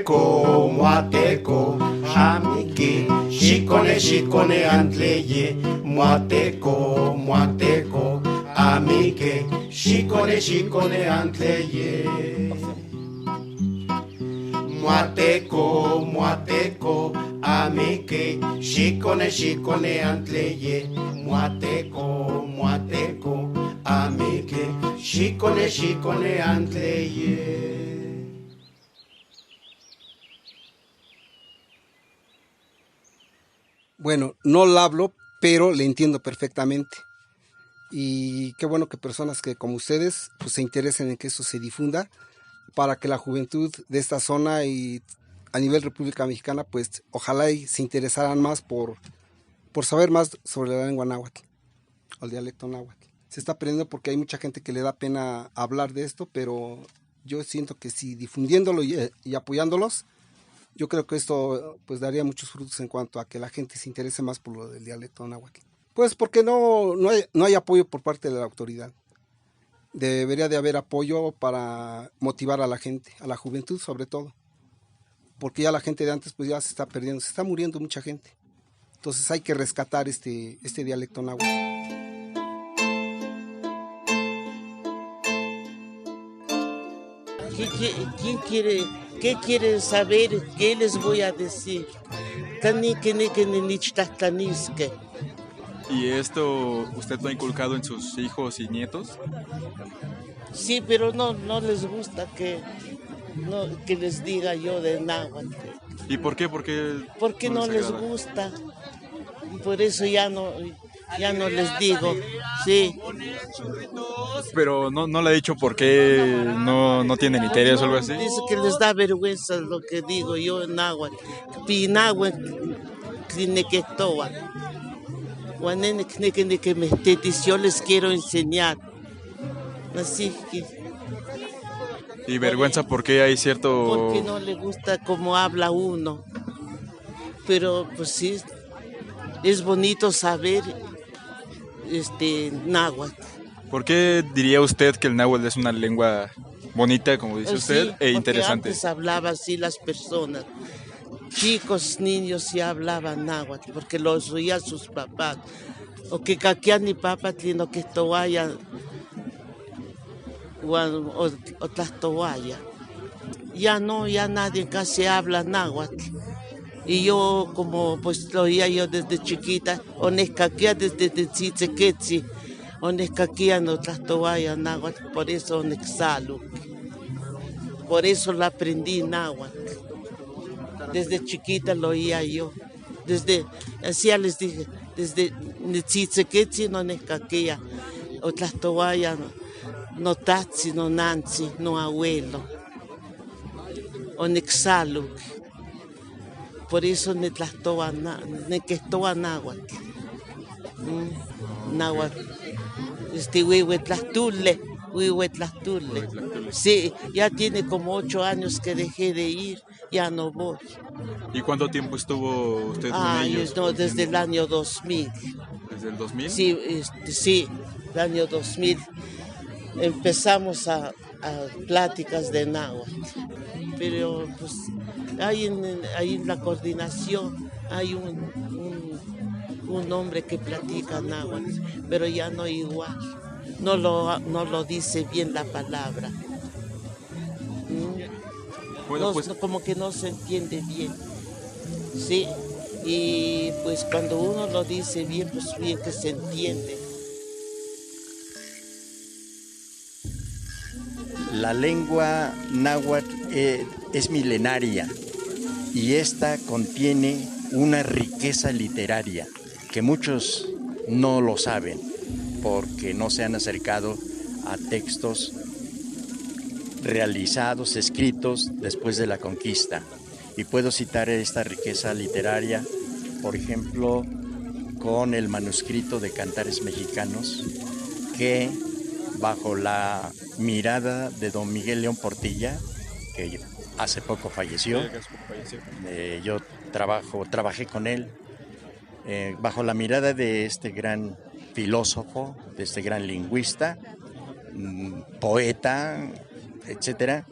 Muateco, amike, shikone antleye, muateco, amike, shikone antleye. Muateco, amike, shikone antleye, muateco, amike, shikone antleye. Bueno, no la hablo, pero le entiendo perfectamente. Y qué bueno que personas que como ustedes pues, se interesen en que eso se difunda para que la juventud de esta zona y a nivel República Mexicana, pues ojalá y se interesaran más por saber más sobre la lengua náhuatl o el dialecto náhuatl. Se está perdiendo porque hay mucha gente que le da pena hablar de esto, pero yo siento que si difundiéndolo y apoyándolos, yo creo que esto pues daría muchos frutos en cuanto a que la gente se interese más por lo del dialecto náhuatl. Pues porque no hay apoyo por parte de la autoridad. Debería de haber apoyo para motivar a la gente, a la juventud sobre todo. Porque ya la gente de antes pues ya se está perdiendo, se está muriendo mucha gente. Entonces hay que rescatar este dialecto náhuatl. ¿Qué quiere saber? ¿Qué les voy a decir? ¿Y esto usted lo ha inculcado en sus hijos y nietos? Sí, pero no les gusta que les diga yo de náhuatl. ¿Y por qué? Porque no les gusta. Por eso ya no les digo. Sí. Pero no le ha dicho por qué no tienen interés o algo así. Dice que les da vergüenza lo que digo yo en náhuatl. Pinahuatl, clinequetoa. Guanene que yo les quiero enseñar. Así que. ¿Y vergüenza porque hay cierto...? Porque no le gusta cómo habla uno. Pero pues sí, es bonito saber náhuatl. ¿Por qué diría usted que el náhuatl es una lengua bonita, como dice usted, e interesante? Antes hablaba así las personas. Chicos, niños sí hablaban náhuatl, porque los oían sus papás. O que caquean ni papá, sino que toalla o tlastoaya. Ya nadie casi habla náhuatl. Y yo, como pues lo oía yo desde chiquita, onescaquea desde tzitzequetzi, onescaquea no tlastoaya náhuatl, por eso onexalo. Por eso la aprendí náhuatl. Desde chiquita lo oía yo. Así ya les dije, desde tzitzequetzi no onescaquea, o tlastoaya no tatzi, no nanzi, no abuelo. Onexalo. Por eso nequestoa náhuatl. Náhuatl. Huihuetlastule. Sí, ya tiene como 8 años que dejé de ir, ya no voy. ¿Y cuánto tiempo estuvo usted con ellos? No, desde el año 2000. ¿Desde el 2000? Sí, el año 2000 empezamos a pláticas de náhuatl. Pero pues ahí en la coordinación hay un hombre que platica náhuatl, pero ya no igual, no lo dice bien la palabra. Bueno, pues... Como que no se entiende bien. Sí, y pues cuando uno lo dice bien, pues bien que se entiende. La lengua náhuatl es milenaria y esta contiene una riqueza literaria que muchos no lo saben porque no se han acercado a textos realizados, escritos después de la conquista. Y puedo citar esta riqueza literaria, por ejemplo, con el manuscrito de Cantares Mexicanos, que bajo la mirada de don Miguel León Portilla, que hace poco falleció, yo trabajé con él, bajo la mirada de este gran filósofo, de este gran lingüista, poeta, etcétera,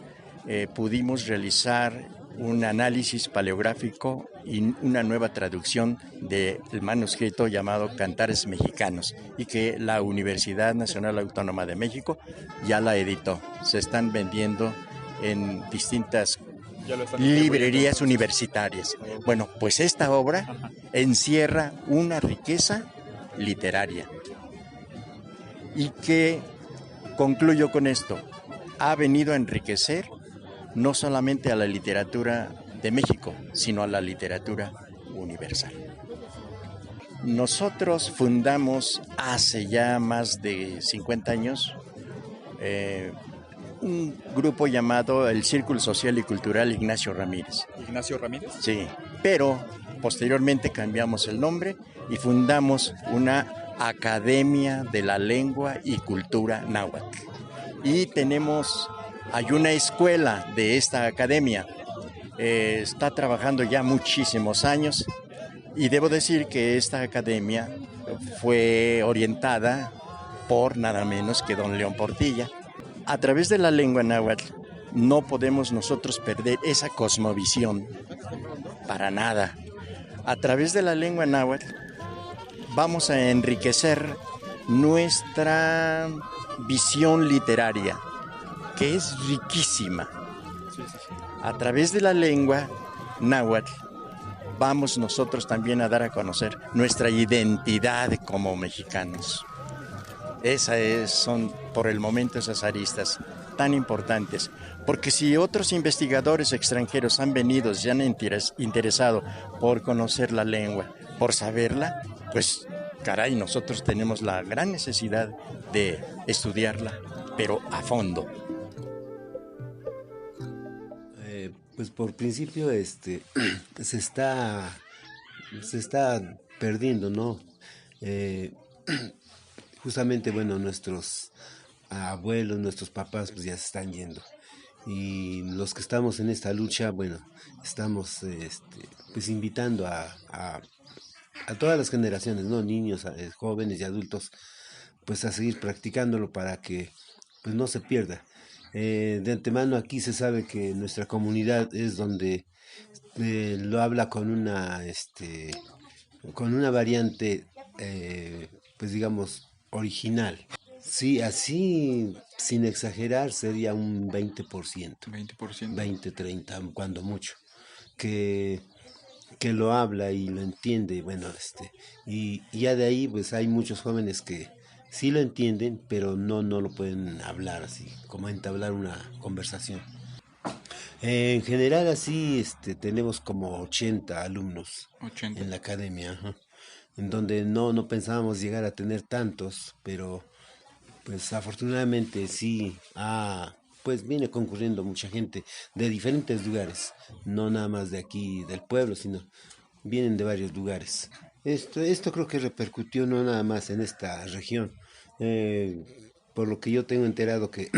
pudimos realizar un análisis paleográfico y una nueva traducción del manuscrito llamado Cantares Mexicanos, y que la Universidad Nacional Autónoma de México ya la editó. Se están vendiendo en distintas librerías universitarias. Bueno, pues esta obra encierra una riqueza literaria y que, concluyo con esto, ha venido a enriquecer no solamente a la literatura de México, sino a la literatura universal. Nosotros fundamos hace ya más de 50 años un grupo llamado el Círculo Social y Cultural Ignacio Ramírez. ¿Ignacio Ramírez? Sí, pero posteriormente cambiamos el nombre y fundamos una Academia de la Lengua y Cultura Náhuatl. Y hay una escuela de esta academia, está trabajando ya muchísimos años, y debo decir que esta academia fue orientada por nada menos que don León Portilla. A través de la lengua náhuatl no podemos nosotros perder esa cosmovisión, para nada. A través de la lengua náhuatl vamos a enriquecer nuestra visión literaria, que es riquísima. A través de la lengua náhuatl vamos nosotros también a dar a conocer nuestra identidad como mexicanos. Son por el momento esas aristas tan importantes, porque si otros investigadores extranjeros han venido, se han interesado por conocer la lengua, por saberla, pues caray, nosotros tenemos la gran necesidad de estudiarla, pero a fondo. Pues por principio se está perdiendo, ¿no? Justamente, bueno, nuestros abuelos, nuestros papás, pues ya se están yendo. Y los que estamos en esta lucha, bueno, estamos pues invitando a todas las generaciones, ¿no? Niños, jóvenes y adultos, pues a seguir practicándolo para que pues no se pierda. De antemano aquí se sabe que nuestra comunidad es donde lo habla con una variante, pues digamos, original. Sí, así, sin exagerar, sería un 20%. 20%. 20-30, cuando mucho. Que lo habla y lo entiende, bueno, y ya de ahí, pues hay muchos jóvenes que sí lo entienden, pero no lo pueden hablar así, como entablar una conversación. En general así, tenemos como 80 alumnos 80. en la academia, ajá, en donde no pensábamos llegar a tener tantos, pero pues afortunadamente sí, pues viene concurriendo mucha gente de diferentes lugares, no nada más de aquí del pueblo, sino vienen de varios lugares. Esto creo que repercutió no nada más en esta región, por lo que yo tengo enterado que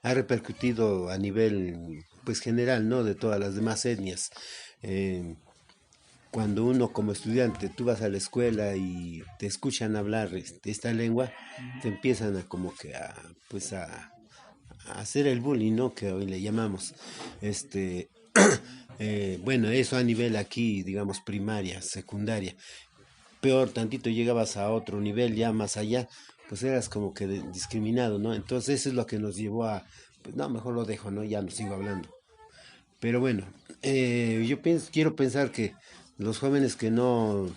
ha repercutido a nivel pues general, ¿no? De todas las demás etnias. Cuando uno como estudiante, tú vas a la escuela y te escuchan hablar esta lengua, te empiezan a hacer el bullying, ¿no? Que hoy le llamamos. Bueno, eso a nivel aquí, digamos, primaria, secundaria. Peor, tantito llegabas a otro nivel, ya más allá, pues eras como que discriminado, ¿no? Entonces eso es lo que nos llevó a, pues no, mejor lo dejo, ¿no? Ya no sigo hablando. Pero bueno, quiero pensar que los jóvenes que no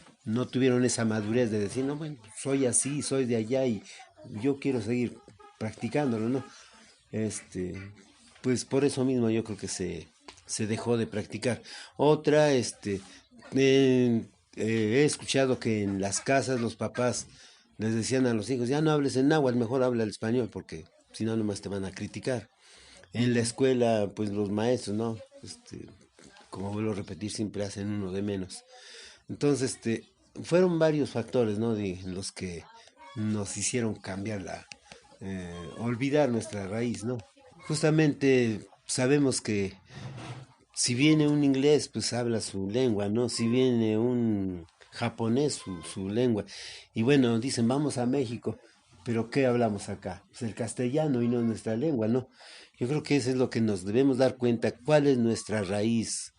tuvieron esa madurez de decir, no, bueno, soy así, soy de allá y yo quiero seguir practicándolo, ¿no? Pues por eso mismo yo creo que se dejó de practicar. Otra, he escuchado que en las casas los papás les decían a los hijos, ya no hables en náhuatl, mejor habla el español, porque si no nomás te van a criticar. En la escuela, pues los maestros, ¿no? Como vuelvo a repetir, siempre hacen uno de menos. Entonces, fueron varios factores, ¿no? Los que nos hicieron cambiar olvidar nuestra raíz, ¿no? Justamente sabemos que si viene un inglés, pues habla su lengua, ¿no? Si viene un japonés, su lengua. Y bueno, dicen, vamos a México, pero ¿qué hablamos acá? Pues el castellano y no nuestra lengua, ¿no? Yo creo que eso es lo que nos debemos dar cuenta, cuál es nuestra raíz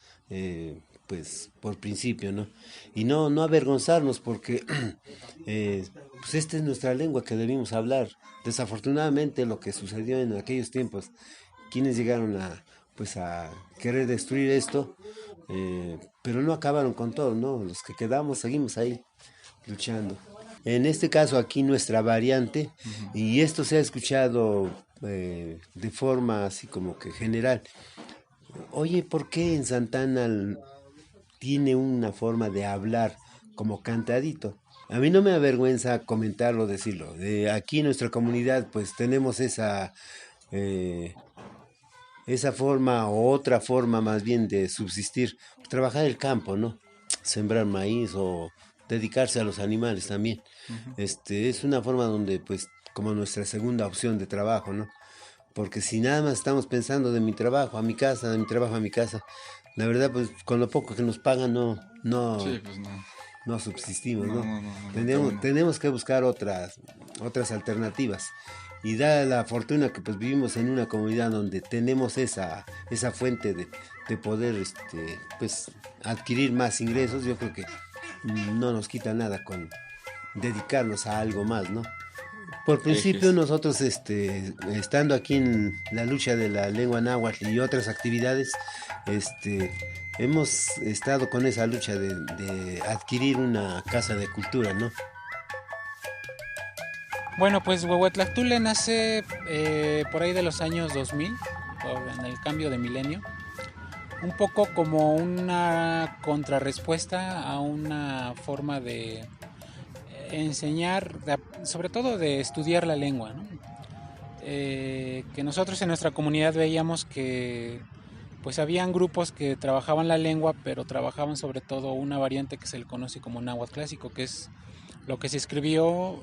pues por principio, ¿no? Y no avergonzarnos porque pues esta es nuestra lengua que debimos hablar. Desafortunadamente lo que sucedió en aquellos tiempos, quienes llegaron pues a querer destruir esto, pero no acabaron con todo, ¿no? Los que quedamos seguimos ahí luchando. En este caso aquí nuestra variante, y esto se ha escuchado de forma así como que general. Oye, ¿por qué en Santana tiene una forma de hablar como cantadito? A mí no me avergüenza comentarlo, decirlo. Aquí en nuestra comunidad pues tenemos esa forma o otra forma más bien de subsistir, trabajar el campo, ¿no? Sembrar maíz o dedicarse a los animales también. Es una forma donde pues como nuestra segunda opción de trabajo, ¿no? Porque si nada más estamos pensando de mi trabajo a mi casa, de mi trabajo a mi casa, la verdad pues con lo poco que nos pagan Sí, pues no. no subsistimos, ¿no? No. Tenemos que buscar otras alternativas. Y dada la fortuna que pues vivimos en una comunidad donde tenemos esa fuente de poder pues adquirir más ingresos, yo creo que no nos quita nada con dedicarnos a algo más, ¿no? Por principio nosotros estando aquí en la lucha de la lengua náhuatl y otras actividades, hemos estado con esa lucha de adquirir una casa de cultura, ¿no? Bueno, pues Huehuetlactule nace por ahí de los años 2000, en el cambio de milenio, un poco como una contrarrespuesta a una forma de enseñar, sobre todo de estudiar la lengua, ¿no? Que nosotros en nuestra comunidad veíamos que pues habían grupos que trabajaban la lengua, pero trabajaban sobre todo una variante que se le conoce como náhuatl clásico, que es lo que se escribió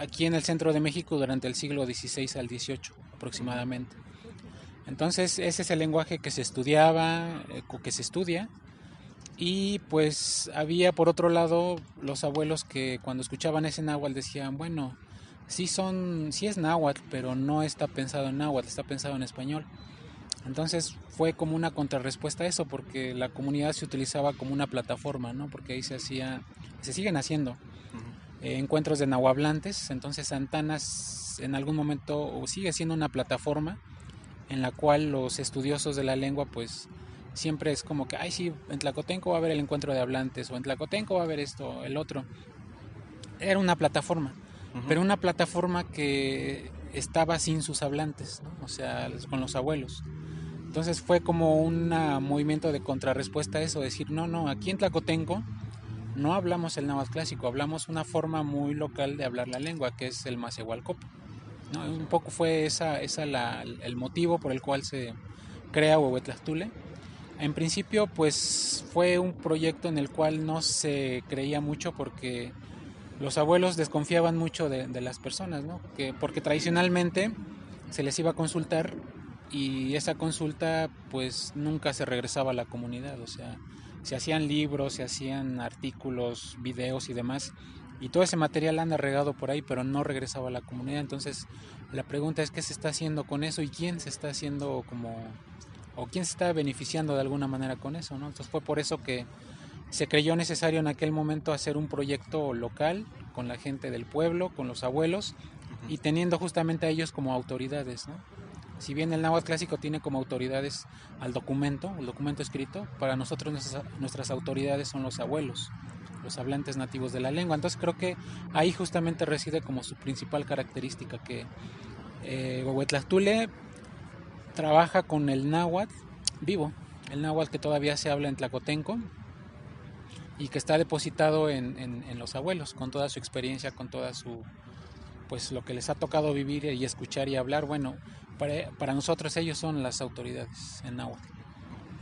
aquí en el centro de México durante el siglo XVI al XVIII aproximadamente. Entonces ese es el lenguaje que se estudiaba, que se estudia, y pues había por otro lado los abuelos que cuando escuchaban ese náhuatl decían, bueno, sí es náhuatl, pero no está pensado en náhuatl, está pensado en español. Entonces fue como una contrarrespuesta a eso, porque la comunidad se utilizaba como una plataforma, ¿no? Porque ahí se siguen haciendo encuentros de nahuablantes. Entonces Santana en algún momento sigue siendo una plataforma en la cual los estudiosos de la lengua pues siempre es como que, ay sí, en Tlacotenco va a haber el encuentro de hablantes, o en Tlacotenco va a haber esto, el otro. Era una plataforma, pero una plataforma que estaba sin sus hablantes, ¿no? O sea, con los abuelos. Entonces fue como un movimiento de contrarrespuesta a eso, decir, no, aquí en Tlacotenco no hablamos el náhuatl clásico, hablamos una forma muy local de hablar la lengua, que es el Macehualcopo, ¿no? Un poco fue el motivo por el cual se crea Huehuetlactule. En principio pues fue un proyecto en el cual no se creía mucho porque los abuelos desconfiaban mucho de las personas, ¿no? Porque tradicionalmente se les iba a consultar y esa consulta pues nunca se regresaba a la comunidad, o sea, se hacían libros, se hacían artículos, videos y demás, y todo ese material anda regado por ahí, pero no regresaba a la comunidad. Entonces la pregunta es qué se está haciendo con eso y quién se está haciendo o quién se está beneficiando de alguna manera con eso, ¿no? Entonces fue por eso que se creyó necesario en aquel momento hacer un proyecto local con la gente del pueblo, con los abuelos, y teniendo justamente a ellos como autoridades, ¿no? Si bien el náhuatl clásico tiene como autoridades el documento escrito, para nosotros nuestras autoridades son los abuelos, los hablantes nativos de la lengua. Entonces creo que ahí justamente reside como su principal característica, que Huehuetlactule trabaja con el náhuatl vivo, el náhuatl que todavía se habla en Tlacotenco y que está depositado en los abuelos, con toda su experiencia, con toda pues lo que les ha tocado vivir y escuchar y hablar. Bueno, para nosotros ellos son las autoridades en náhuatl.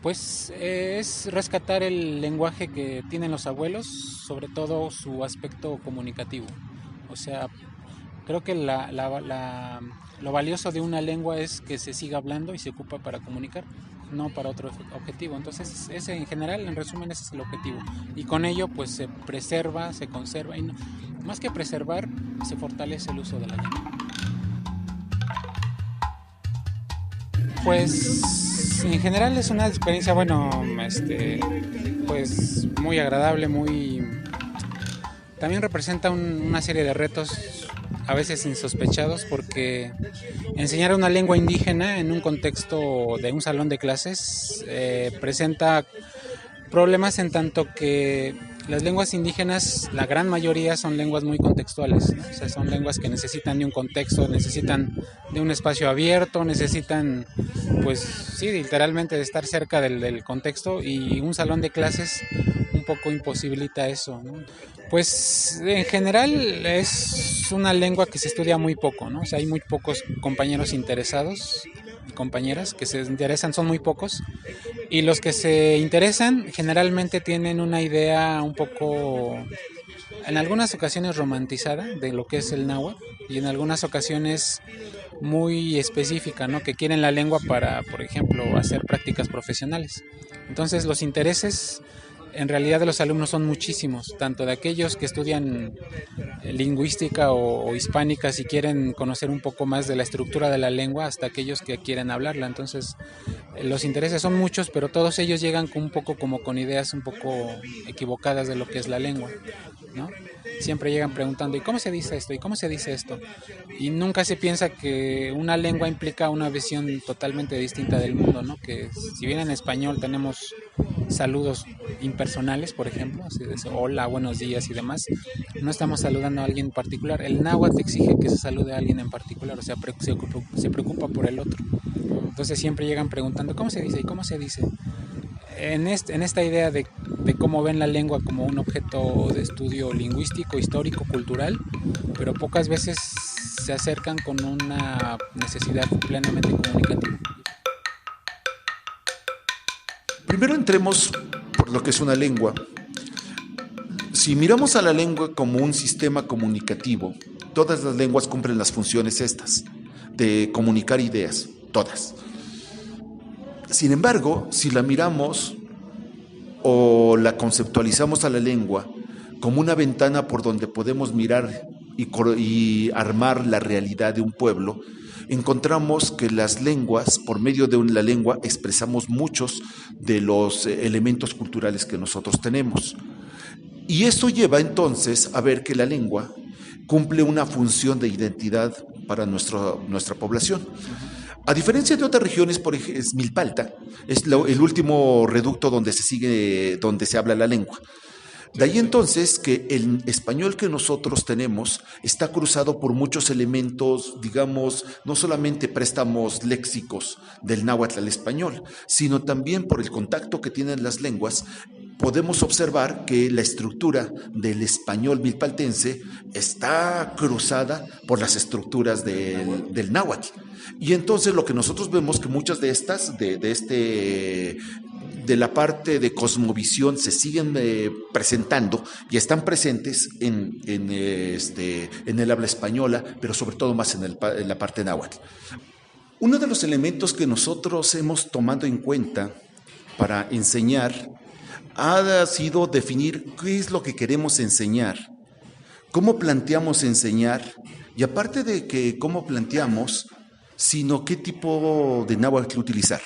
Pues es rescatar el lenguaje que tienen los abuelos, sobre todo su aspecto comunicativo. O sea, creo que lo valioso de una lengua es que se siga hablando y se ocupa para comunicar, no para otro objetivo. Entonces ese en general, en resumen, ese es el objetivo, y con ello pues se preserva, se conserva, y más que preservar, se fortalece el uso de la lengua. Pues Pues en general es una experiencia, bueno, pues muy agradable, muy... También representa una serie de retos a veces insospechados, porque enseñar una lengua indígena en un contexto de un salón de clases presenta problemas en tanto que las lenguas indígenas, la gran mayoría son lenguas muy contextuales, ¿no? O sea, son lenguas que necesitan de un contexto, necesitan de un espacio abierto, necesitan, pues sí, literalmente de estar cerca del contexto, y un salón de clases un poco imposibilita eso, ¿no? Pues en general es una lengua que se estudia muy poco, ¿no? O sea, hay muy pocos compañeros interesados y compañeras que se interesan, son muy pocos. Y los que se interesan generalmente tienen una idea un poco, en algunas ocasiones romantizada, de lo que es el náhuatl, y en algunas ocasiones muy específica, ¿no? Que quieren la lengua para, por ejemplo, hacer prácticas profesionales. Entonces los intereses en realidad de los alumnos son muchísimos, tanto de aquellos que estudian lingüística o hispánica, si quieren conocer un poco más de la estructura de la lengua, hasta aquellos que quieren hablarla. Entonces los intereses son muchos, pero todos ellos llegan un poco como con ideas un poco equivocadas de lo que es la lengua, ¿no? Siempre llegan preguntando, ¿y cómo se dice esto? ¿Y cómo se dice esto? Y nunca se piensa que una lengua implica una visión totalmente distinta del mundo, ¿no? Que si bien en español tenemos saludos impersonales, por ejemplo, así de hola, buenos días y demás, no estamos saludando a alguien en particular. El náhuatl exige que se salude a alguien en particular, o sea, se preocupa por el otro. Entonces siempre llegan preguntando, ¿cómo se dice? ¿Y cómo se dice? En esta idea de cómo ven la lengua como un objeto de estudio lingüístico, histórico, cultural, pero pocas veces se acercan con una necesidad plenamente comunicativa. Primero entremos por lo que es una lengua. Si miramos a la lengua como un sistema comunicativo, todas las lenguas cumplen las funciones estas, de comunicar ideas, todas. Sin embargo, si la miramos o la conceptualizamos a la lengua como una ventana por donde podemos mirar y armar la realidad de un pueblo, encontramos que las lenguas, por medio de la lengua, expresamos muchos de los elementos culturales que nosotros tenemos. Y eso lleva entonces a ver que la lengua cumple una función de identidad para nuestra población. A diferencia de otras regiones, por ejemplo, Milpalta es el último reducto donde se habla la lengua. De ahí entonces que el español que nosotros tenemos está cruzado por muchos elementos, digamos, no solamente préstamos léxicos del náhuatl al español, sino también por el contacto que tienen las lenguas. Podemos observar que la estructura del español milpaltense está cruzada por las estructuras del náhuatl. Y entonces lo que nosotros vemos que muchas de estas, de la parte de cosmovisión se siguen presentando y están presentes en el habla española, pero sobre todo más en la parte náhuatl. Uno de los elementos que nosotros hemos tomado en cuenta para enseñar ha sido definir qué es lo que queremos enseñar, cómo planteamos enseñar, y aparte de que cómo planteamos, sino qué tipo de náhuatl utilizar.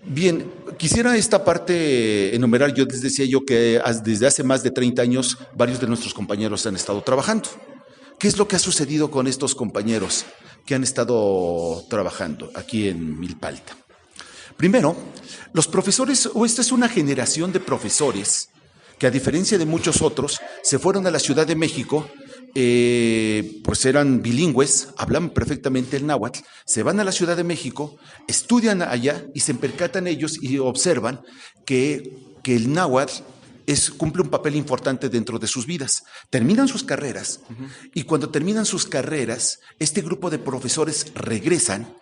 Bien, quisiera esta parte enumerar. Yo les decía que desde hace más de 30 años varios de nuestros compañeros han estado trabajando. ¿Qué es lo que ha sucedido con estos compañeros que han estado trabajando aquí en Milpalta? Primero, los profesores, esta es una generación de profesores que, a diferencia de muchos otros, se fueron a la Ciudad de México, pues eran bilingües, hablan perfectamente el náhuatl, se van a la Ciudad de México, estudian allá y se percatan ellos y observan que el náhuatl cumple un papel importante dentro de sus vidas. Terminan sus carreras y cuando terminan sus carreras, este grupo de profesores regresan,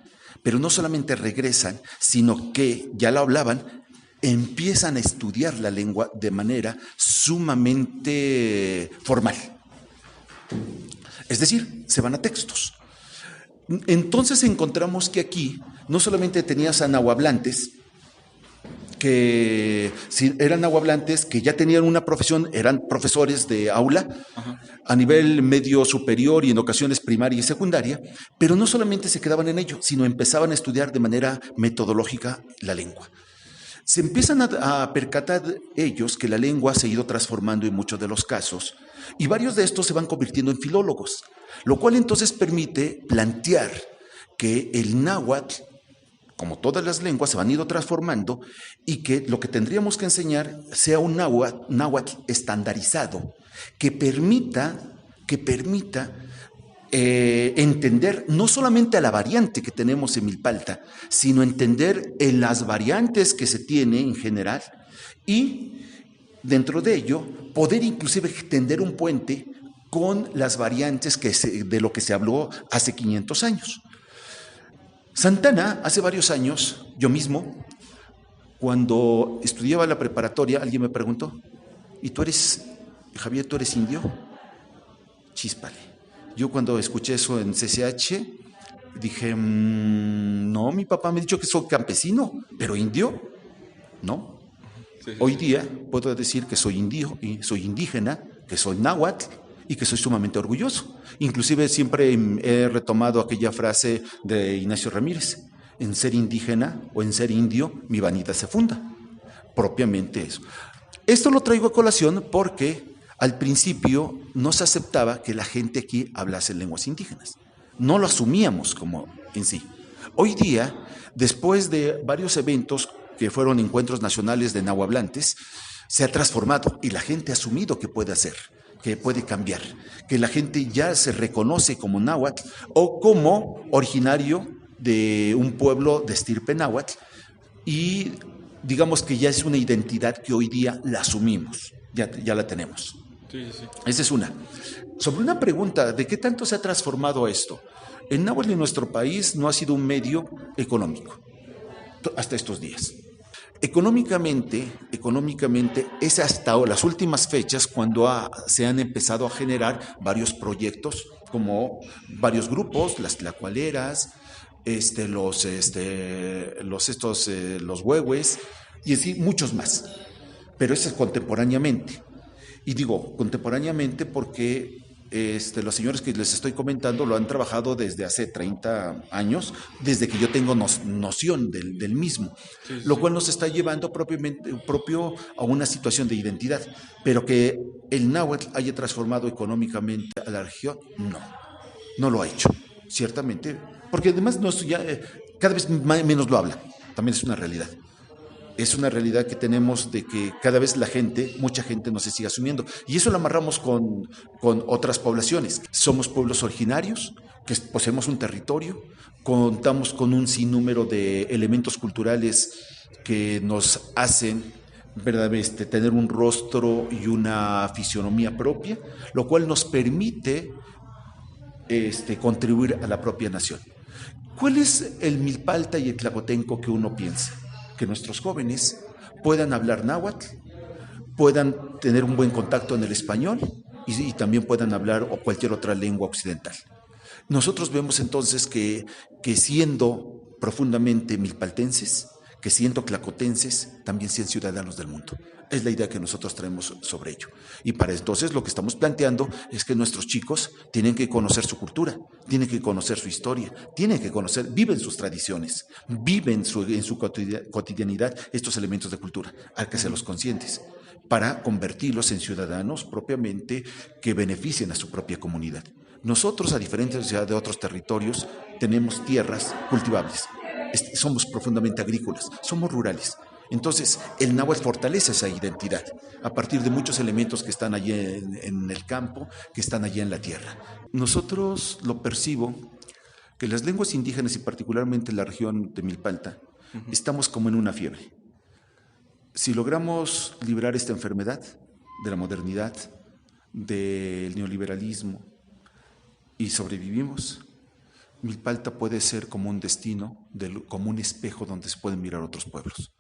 pero no solamente regresan, sino que ya la hablaban, empiezan a estudiar la lengua de manera sumamente formal. Es decir, se van a textos. Entonces encontramos que aquí no solamente tenías a nahuablantes, que eran nahuablantes, que ya tenían una profesión, eran profesores de aula a nivel medio superior y en ocasiones primaria y secundaria, pero no solamente se quedaban en ello, sino empezaban a estudiar de manera metodológica la lengua. Se empiezan a percatar ellos que la lengua se ha ido transformando en muchos de los casos y varios de estos se van convirtiendo en filólogos, lo cual entonces permite plantear que el náhuatl, como todas las lenguas, se van ido transformando y que lo que tendríamos que enseñar sea un náhuatl estandarizado que permita entender no solamente a la variante que tenemos en Milpalta, sino entender en las variantes que se tiene en general y dentro de ello poder inclusive extender un puente con las variantes de lo que se habló hace 500 años. Santana, hace varios años, yo mismo, cuando estudiaba la preparatoria, alguien me preguntó, ¿y tú eres, Javier, tú eres indio? Chíspale. Yo cuando escuché eso en CCH, dije, no, mi papá me ha dicho que soy campesino, pero indio, no. Sí. Hoy día puedo decir que soy indio, y soy indígena, que soy náhuatl y que soy sumamente orgulloso. Inclusive siempre he retomado aquella frase de Ignacio Ramírez, en ser indígena o en ser indio, mi vanidad se funda. Propiamente eso. Esto lo traigo a colación porque al principio no se aceptaba que la gente aquí hablase lenguas indígenas. No lo asumíamos como en sí. Hoy día, después de varios eventos que fueron encuentros nacionales de nahuablantes, se ha transformado y la gente ha asumido que puede hacer, que puede cambiar, que la gente ya se reconoce como náhuatl o como originario de un pueblo de estirpe náhuatl y digamos que ya es una identidad que hoy día la asumimos, ya la tenemos. Sí. Esa es una. Sobre una pregunta de qué tanto se ha transformado esto. El náhuatl en nuestro país no ha sido un medio económico hasta estos días. Económicamente es hasta las últimas fechas cuando se han empezado a generar varios proyectos, como varios grupos, las tlacualeras, los huehues y así muchos más. Pero eso es contemporáneamente. Y digo contemporáneamente porque los señores que les estoy comentando lo han trabajado desde hace 30 años, desde que yo tengo noción del mismo, lo cual nos está llevando propio a una situación de identidad. Pero que el náhuatl haya transformado económicamente a la región, no lo ha hecho, ciertamente, porque además cada vez menos lo hablan, también es una realidad. Es una realidad que tenemos de que cada vez mucha gente no se sigue asumiendo. Y eso lo amarramos con otras poblaciones. Somos pueblos originarios, que poseemos un territorio, contamos con un sinnúmero de elementos culturales que nos hacen verdaderamente tener un rostro y una fisionomía propia, lo cual nos permite contribuir a la propia nación. ¿Cuál es el Milpalta y el Tlacotenco que uno piensa? Que nuestros jóvenes puedan hablar náhuatl, puedan tener un buen contacto en el español y también puedan hablar o cualquier otra lengua occidental. Nosotros vemos entonces que siendo profundamente milpaltenses, que siendo tlacotenses, también sean ciudadanos del mundo. Es la idea que nosotros traemos sobre ello. Y para entonces lo que estamos planteando es que nuestros chicos tienen que conocer su cultura, tienen que conocer su historia, viven sus tradiciones, viven en su cotidianidad estos elementos de cultura, hay que hacerlos conscientes para convertirlos en ciudadanos propiamente que beneficien a su propia comunidad. Nosotros, a diferencia de otros territorios, tenemos tierras cultivables, somos profundamente agrícolas, somos rurales. Entonces, el náhuatl fortalece esa identidad a partir de muchos elementos que están allí en el campo, que están allí en la tierra. Nosotros lo percibo que las lenguas indígenas y particularmente la región de Milpalta, estamos como en una fiebre. Si logramos librar esta enfermedad de la modernidad, del neoliberalismo y sobrevivimos, Milpalta puede ser como un destino, como un espejo donde se pueden mirar otros pueblos.